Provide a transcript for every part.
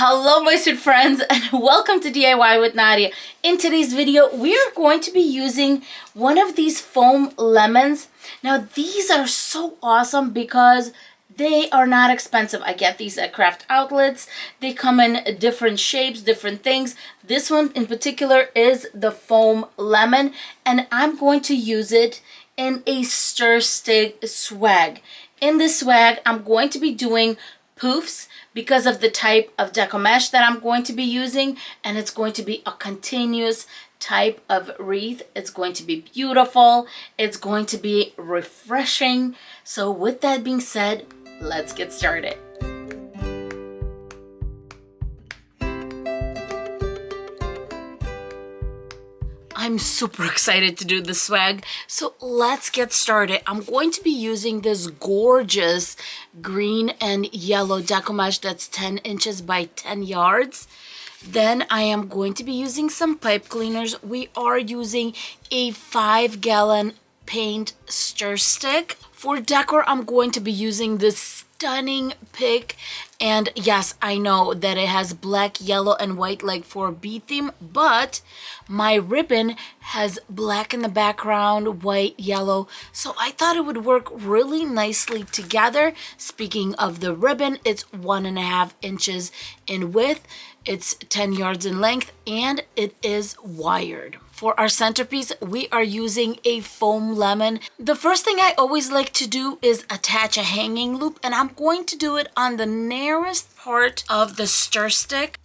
Hello my sweet friends and welcome to DIY with Nadia. In today's video we are going to be using one of these foam lemons. Now these are so awesome because they are not expensive. I get these at craft outlets. They come in different shapes, different things. This one in particular is the foam lemon and I'm going to use it in a stir stick swag. In this swag I'm going to be doing poofs because of the type of deco mesh that I'm going to be using, and it's going to be a continuous type of wreath. It's going to be beautiful. It's going to be refreshing. So with that being said, let's get started. I'm super excited to do the swag, so let's get started. I'm going to be using this gorgeous green and yellow deco mesh that's 10 inches by 10 yards. Then I am going to be using some pipe cleaners. We are using a 5-gallon paint stir stick. For decor, I'm going to be using this stunning pick, and yes, I know that it has black, yellow, and white like for a bee theme, but my ribbon has black in the background, white, yellow, so I thought it would work really nicely together. Speaking of the ribbon, it's 1.5 inches in width, it's 10 yards in length, and it is wired. For our centerpiece, we are using a foam lemon. The first thing I always like to do is attach a hanging loop, and I'm going to do it on the narrowest part of the stir stick.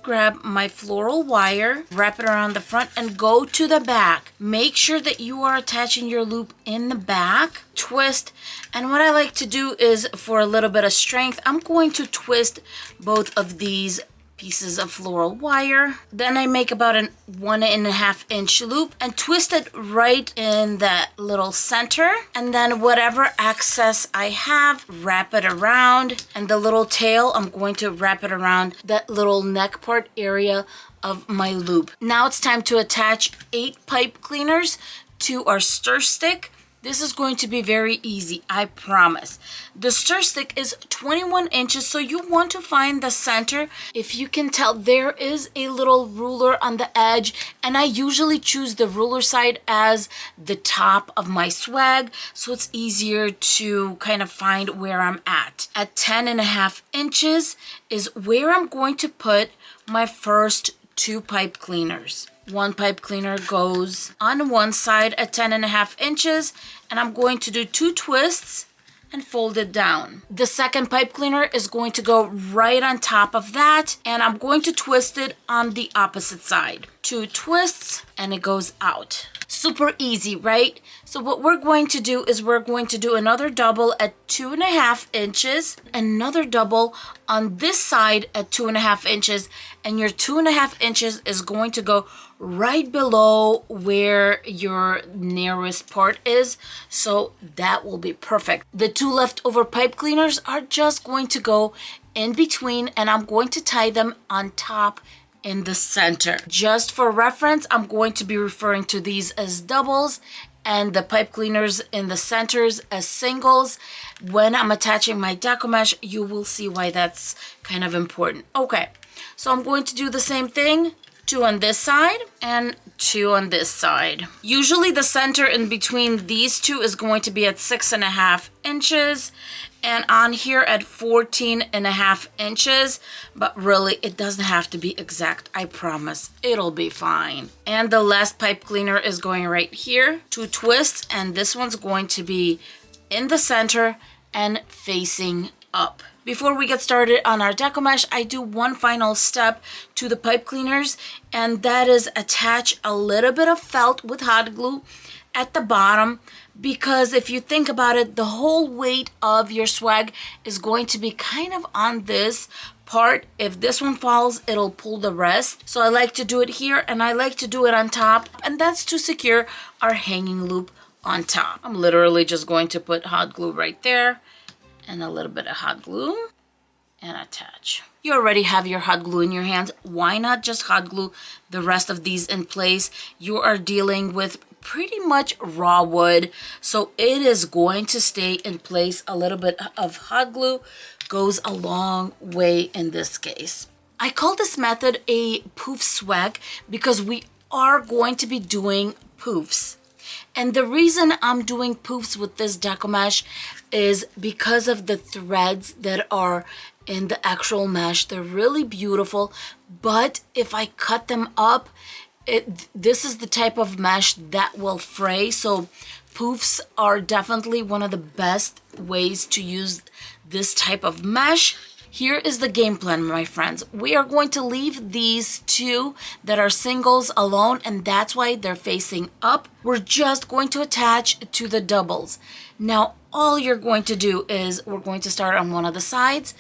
Grab my floral wire, wrap it around the front, and go to the back. Make sure that you are attaching your loop in the back. Twist, and what I like to do is, for a little bit of strength, I'm going to twist both of these pieces of floral wire. Then I make about a 1.5 inch loop and twist it right in that little center, and then whatever excess I have, wrap it around, and the little tail, I'm going to wrap it around that little neck part area of my loop. Now it's time to attach 8 pipe cleaners to our stir stick. This is going to be very easy, I promise. The stir stick is 21 inches, so you want to find the center. If you can tell, there is a little ruler on the edge, and I usually choose the ruler side as the top of my swag, so it's easier to kind of find where I'm at. At 10.5 inches is where I'm going to put my first 2 pipe cleaners. One pipe cleaner goes on one side at 10.5 inches, and I'm going to do 2 twists and fold it down. The second pipe cleaner is going to go right on top of that, and I'm going to twist it on the opposite side. 2 twists and it goes out. Super easy, right? So what we're going to do is we're going to do another double at 2.5 inches, another double on this side at 2.5 inches, and your 2.5 inches is going to go right below where your nearest part is, so that will be perfect. The 2 leftover pipe cleaners are just going to go in between, and I'm going to tie them on top in the center. Just for reference, I'm going to be referring to these as doubles and the pipe cleaners in the centers as singles. When I'm attaching my deco mesh, you will see why that's kind of important. Okay, so I'm going to do the same thing. 2 on this side and 2 on this side. Usually the center in between these 2 is going to be at 6.5 inches, and on here at 14.5 inches, but really it doesn't have to be exact. I promise it'll be fine. And the last pipe cleaner is going right here. 2 twists, and this one's going to be in the center and facing up. Before we get started on our deco mesh, I do one final step to the pipe cleaners, and that is attach a little bit of felt with hot glue at the bottom, because if you think about it, the whole weight of your swag is going to be kind of on this part. If this one falls, it'll pull the rest. So I like to do it here, and I like to do it on top, and that's to secure our hanging loop on top. I'm literally just going to put hot glue right there, and a little bit of hot glue, and attach. You already have your hot glue in your hands. Why not just hot glue the rest of these in place? You are dealing with pretty much raw wood, so it is going to stay in place. A little bit of hot glue goes a long way in this case. I call this method a poof swag because we are going to be doing poofs. And the reason I'm doing poofs with this deco mesh is because of the threads that are in the actual mesh. They're really beautiful, but if I cut them up, this is the type of mesh that will fray. So poofs are definitely one of the best ways to use this type of mesh. Here is the game plan, my friends. We are going to leave these two that are singles alone, and that's why they're facing up. We're just going to attach to the doubles. Now, all you're going to do is we're going to start on one of the sides.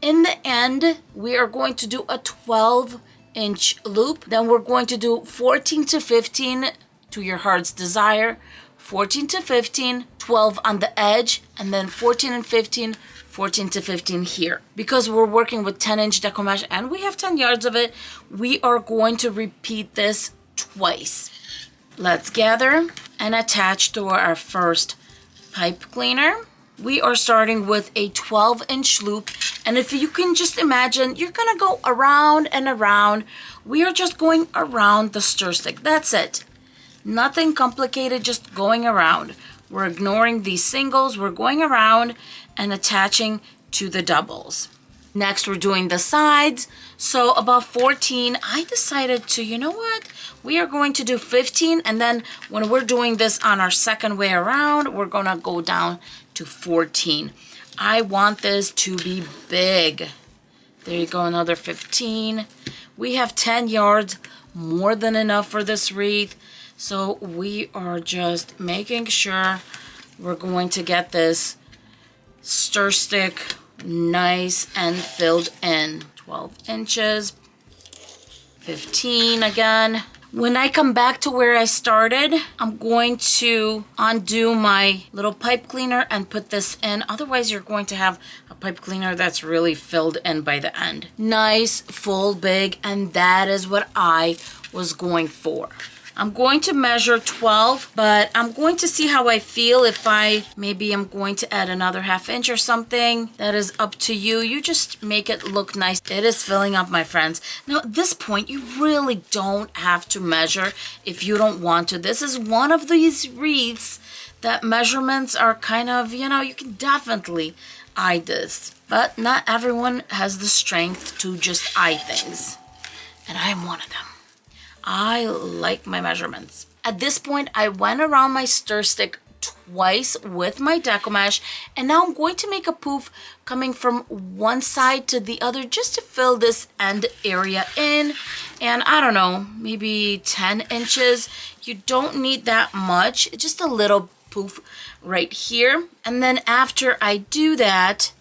In the end, we are going to do a 12-inch loop. Then we're going to do 14 to 15 to your heart's desire, 14 to 15, 12 on the edge, and then 14 and 15, 14 to 15 here. Because we're working with 10-inch deco mesh and we have 10 yards of it, we are going to repeat this twice. Let's gather and attach to our first pipe cleaner. We are starting with a 12-inch loop, and if you can just imagine, you're gonna go around and around. We are just going around the stir stick. That's it. Nothing complicated, just going around. We're ignoring these singles. We're going around and attaching to the doubles. Next, we're doing the sides. So about 14, I decided to, you know what? We are going to do 15, and then when we're doing this on our second way around, we're gonna go down to 14. I want this to be big. There you go, another 15. We have 10 yards, more than enough for this wreath. So we are just making sure we're going to get this stir stick nice and filled in. 12 inches, 15 again. When I come back to where I started, I'm going to undo my little pipe cleaner and put this in. Otherwise, you're going to have a pipe cleaner that's really filled in by the end. Nice, full, big, and that is what I was going for. I'm going to measure 12, but I'm going to see how I feel. If maybe I'm going to add another ½ inch or something. That is up to you. You just make it look nice. It is filling up, my friends. Now, at this point, you really don't have to measure if you don't want to. This is one of these wreaths that measurements are kind of, you know, you can definitely eye this. But not everyone has the strength to just eye things. And I am one of them. I like my measurements. At this point, I went around my stir stick twice with my deco mesh, and now I'm going to make a poof coming from one side to the other just to fill this end area in. And I don't know, maybe 10 inches. You don't need that much, just a little poof right here. And then after I do that,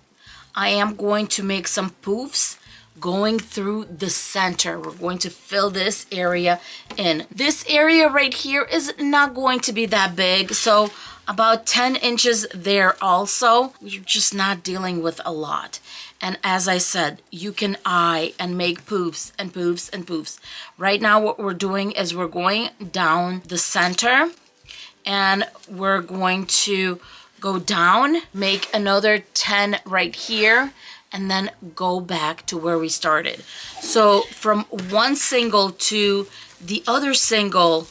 I am going to make some poofs going through the center. We're going to fill this area in. This area right here is not going to be that big, so about 10 inches there also. We're just not dealing with a lot. And as I said, you can eye and make poofs and poofs and poofs. Right now what we're doing is we're going down the center, and we're going to go down, make another 10 right here, and then go back to where we started. So from one single to the other single,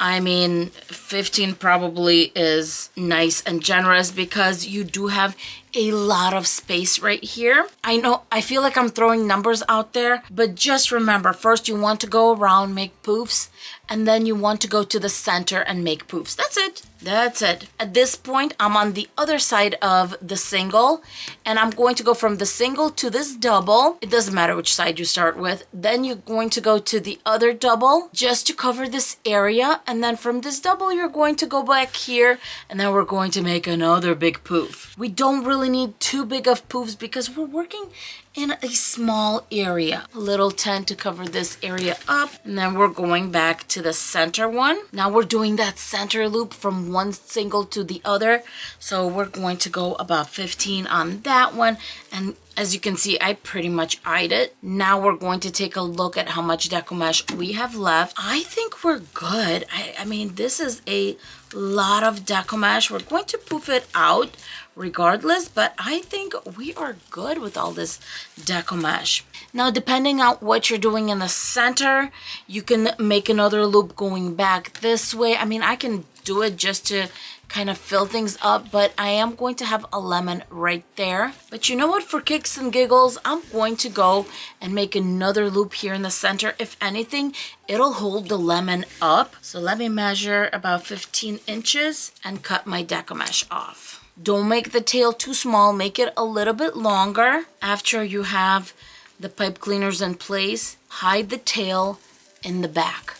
I mean, 15 probably is nice and generous because you do have a lot of space right here. I know, I feel like I'm throwing numbers out there, but just remember, first you want to go around, make poofs, and then you want to go to the center and make poofs. That's it. That's it. At this point, I'm on the other side of the single, and I'm going to go from the single to this double. It doesn't matter which side you start with. Then you're going to go to the other double just to cover this area, and then from this double, you're going to go back here, and then we're going to make another big poof. We don't really need too big of poofs because we're working in a small area. A little 10 to cover this area up, and then we're going back to the center one. Now we're doing that center loop from one single to the other, so we're going to go about 15 on that one, and as you can see, I pretty much eyed it. Now we're going to take a look at how much deco mesh we have left. I think we're good. I mean, this is a lot of deco mesh. We're going to poof it out regardless, but I think we are good with all this deco mesh. Now, depending on what you're doing in the center, you can make another loop going back this way. I mean, I can do it just to kind of fill things up, but I am going to have a lemon right there. But you know what, for kicks and giggles, I'm going to go and make another loop here in the center. If anything, it'll hold the lemon up. So let me measure about 15 inches and cut my deco mesh off. Don't make the tail too small, make it a little bit longer. After you have the pipe cleaners in place, hide the tail in the back.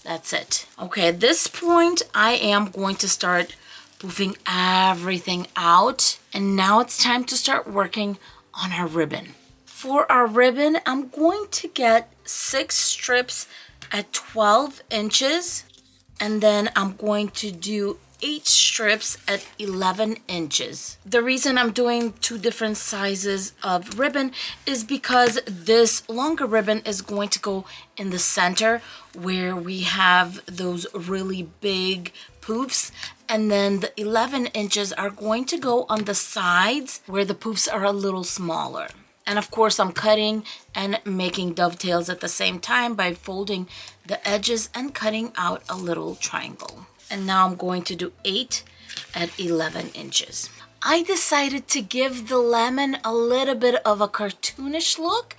That's it. Okay, at this point, I am going to start poofing everything out. And now it's time to start working on our ribbon. For our ribbon, I'm going to get 6 strips at 12 inches. And then I'm going to do 8 strips at 11 inches. The reason I'm doing 2 different sizes of ribbon is because this longer ribbon is going to go in the center where we have those really big poofs, and then the 11 inches are going to go on the sides where the poofs are a little smaller. And of course, I'm cutting and making dovetails at the same time by folding the edges and cutting out a little triangle. And now I'm going to do 8 at 11 inches. I decided to give the lemon a little bit of a cartoonish look,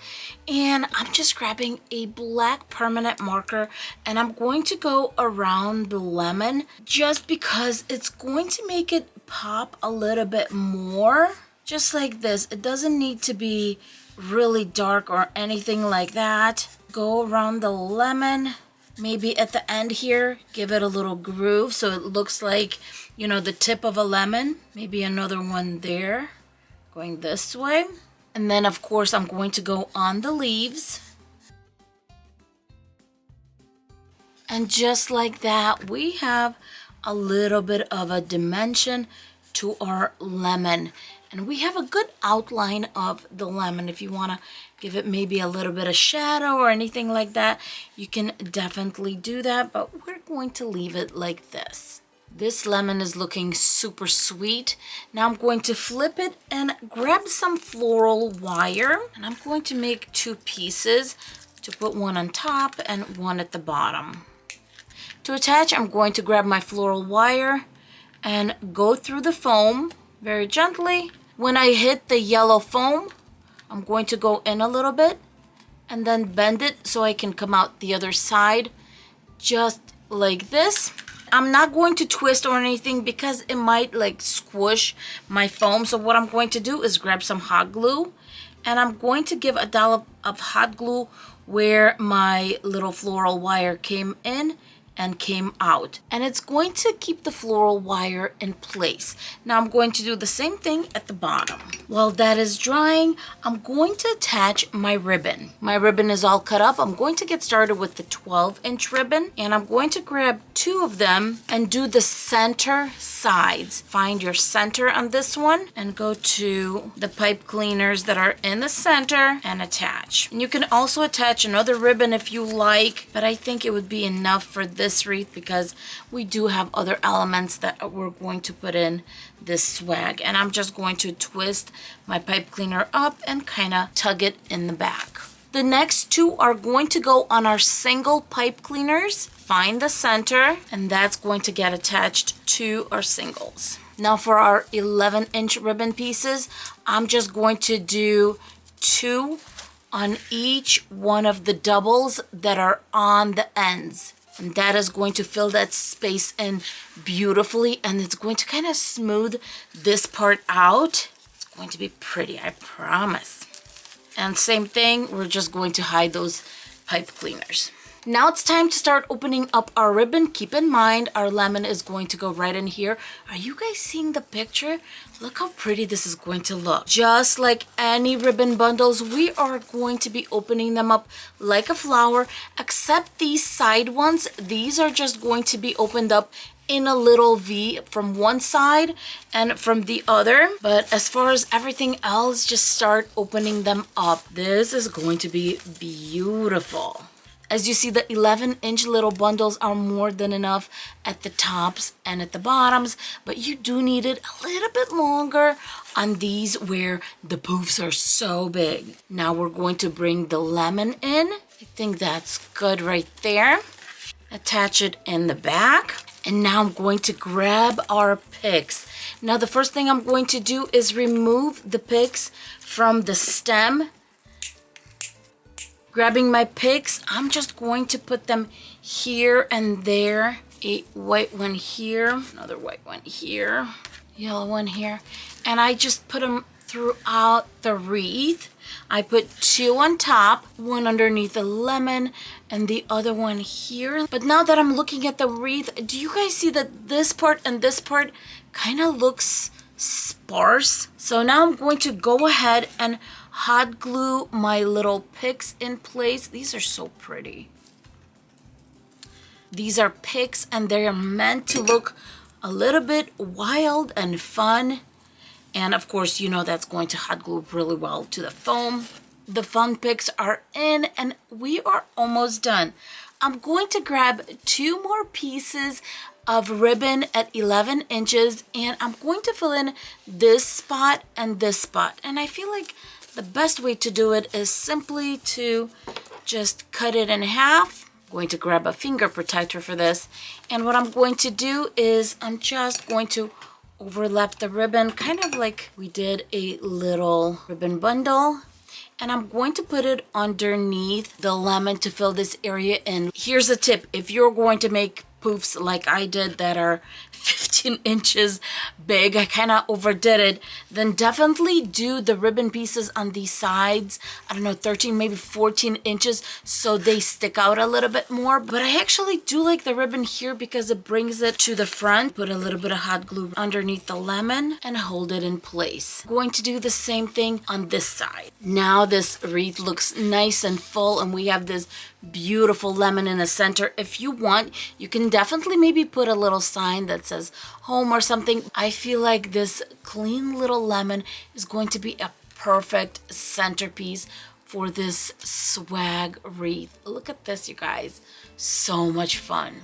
and I'm just grabbing a black permanent marker and I'm going to go around the lemon just because it's going to make it pop a little bit more. Just like this. It doesn't need to be really dark or anything like that. Go around the lemon. Maybe at the end here, give it a little groove so it looks like, you know, the tip of a lemon. Maybe another one there, going this way. And then, of course, I'm going to go on the leaves. And just like that, we have a little bit of a dimension to our lemon. And we have a good outline of the lemon. If you want to give it maybe a little bit of shadow or anything like that, you can definitely do that, but we're going to leave it like this. This lemon is looking super sweet. Now I'm going to flip it and grab some floral wire, and I'm going to make 2 pieces to put one on top and one at the bottom. To attach, I'm going to grab my floral wire and go through the foam very gently. When I hit the yellow foam, I'm going to go in a little bit and then bend it so I can come out the other side just like this. I'm not going to twist or anything because it might like squish my foam. So what I'm going to do is grab some hot glue, and I'm going to give a dollop of hot glue where my little floral wire came in and came out, and it's going to keep the floral wire in place. Now I'm going to do the same thing at the bottom. While that is drying, I'm going to attach my ribbon. My ribbon is all cut up. I'm going to get started with the 12-inch ribbon, and I'm going to grab 2 of them and do the center sides. Find your center on this one and go to the pipe cleaners that are in the center and attach. And you can also attach another ribbon if you like, but I think it would be enough for this wreath because we do have other elements that we're going to put in this swag. And I'm just going to twist my pipe cleaner up and kind of tug it in the back. The next 2 are going to go on our single pipe cleaners. Find the center, and that's going to get attached to our singles. Now for our 11-inch ribbon pieces, I'm just going to do 2 on each one of the doubles that are on the ends. And that is going to fill that space in beautifully, and it's going to kind of smooth this part out. It's going to be pretty, I promise. And same thing, we're just going to hide those pipe cleaners. Now it's time to start opening up our ribbon. Keep in mind, our lemon is going to go right in here. Are you guys seeing the picture? Look how pretty this is going to look. Just like any ribbon bundles, we are going to be opening them up like a flower, except these side ones. These are just going to be opened up in a little V from one side and from the other. But as far as everything else, just start opening them up. This is going to be beautiful. As you see, the 11-inch little bundles are more than enough at the tops and at the bottoms, but you do need it a little bit longer on these where the poofs are so big. Now we're going to bring the lemon in. I think that's good right there. Attach it in the back. And now I'm going to grab our picks. Now the first thing I'm going to do is remove the picks from the stem. Grabbing my picks, I'm just going to put them here and there. A white one here, another white one here, yellow one here. And I just put them throughout the wreath. I put 2 on top, one underneath the lemon and the other one here. But now that I'm looking at the wreath, do you guys see that this part and this part kind of looks sparse? So now I'm going to go ahead and hot glue my little picks in place. These are so pretty. These are picks and they are meant to look a little bit wild and fun. And of course, you know that's going to hot glue really well to the foam. The fun picks are in and we are almost done. I'm going to grab 2 more pieces of ribbon at 11 inches and I'm going to fill in this spot and this spot. And I feel like the best way to do it is simply to just cut it in half. I'm going to grab a finger protector for this. And what I'm going to do is I'm just going to overlap the ribbon, kind of like we did a little ribbon bundle. And I'm going to put it underneath the lemon to fill this area in. Here's a tip. If you're going to make poofs like I did that are 15 inches big, I kind of overdid it, then definitely do the ribbon pieces on these sides, I don't know, 13, maybe 14 inches, so they stick out a little bit more. But I actually do like the ribbon here because it brings it to the front. Put a little bit of hot glue underneath the lemon and hold it in place. I'm going to do the same thing on this side. Now this wreath looks nice and full and we have this beautiful lemon in the center. If you want, you can definitely maybe put a little sign that says home or something. I feel like this clean little lemon is going to be a perfect centerpiece for this swag wreath. Look at this, you guys. So much fun.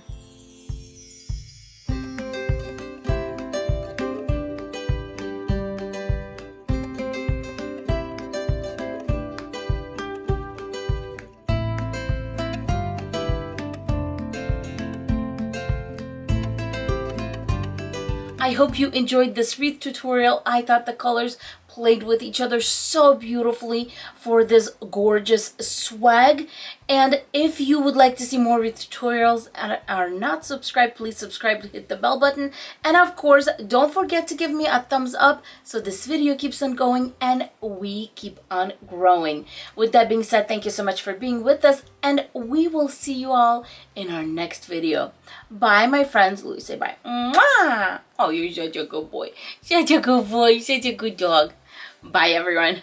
I hope you enjoyed this wreath tutorial. I thought the colors played with each other so beautifully for this gorgeous swag. And if you would like to see more wreath tutorials and are not subscribed, please subscribe, hit the bell button. And of course, don't forget to give me a thumbs up so this video keeps on going and we keep on growing. With that being said, thank you so much for being with us and we will see you all in our next video. Bye, my friends. Louis, say bye. Mwah! Oh, you're such a good boy. Such a good boy. Such a good dog. Bye, everyone.